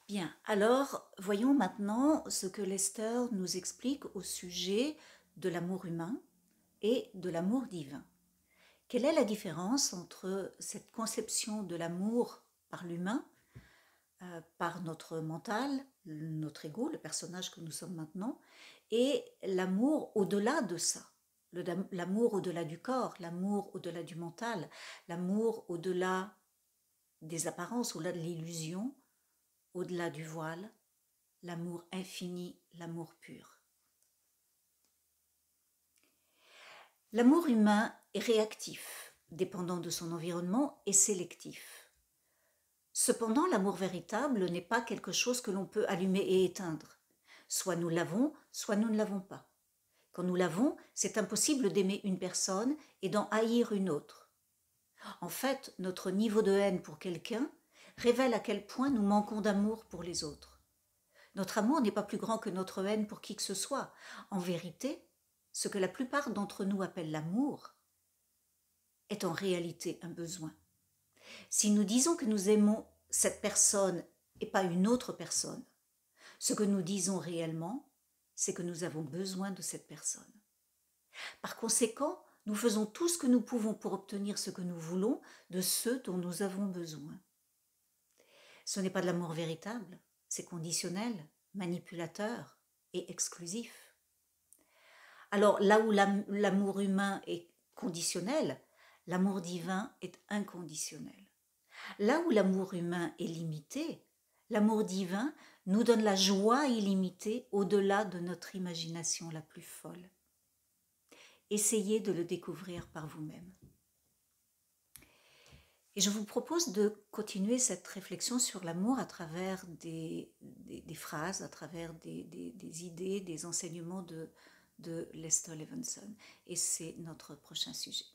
Bien, alors voyons maintenant ce que Lester nous explique au sujet de l'amour humain et de l'amour divin. Quelle est la différence entre cette conception de l'amour par l'humain, par notre mental, notre ego, le personnage que nous sommes maintenant, et l'amour au-delà de ça, l'amour au-delà du corps, l'amour au-delà du mental, l'amour au-delà des apparences, au-delà de l'illusion, au-delà du voile, l'amour infini, l'amour pur. L'amour humain est réactif, dépendant de son environnement et sélectif. Cependant, l'amour véritable n'est pas quelque chose que l'on peut allumer et éteindre. Soit nous l'avons, soit nous ne l'avons pas. Quand nous l'avons, c'est impossible d'aimer une personne et d'en haïr une autre. En fait, notre niveau de haine pour quelqu'un révèle à quel point nous manquons d'amour pour les autres. Notre amour n'est pas plus grand que notre haine pour qui que ce soit. En vérité, ce que la plupart d'entre nous appellent l'amour est en réalité un besoin. Si nous disons que nous aimons cette personne et pas une autre personne, ce que nous disons réellement, c'est que nous avons besoin de cette personne. Par conséquent, nous faisons tout ce que nous pouvons pour obtenir ce que nous voulons de ceux dont nous avons besoin. Ce n'est pas de l'amour véritable, c'est conditionnel, manipulateur et exclusif. Alors là où l'amour humain est conditionnel, l'amour divin est inconditionnel. Là où l'amour humain est limité, l'amour divin nous donne la joie illimitée au-delà de notre imagination la plus folle. Essayez de le découvrir par vous-même. Et je vous propose de continuer cette réflexion sur l'amour à travers des phrases, à travers des idées, des enseignements de Lester Levinson. Et c'est notre prochain sujet.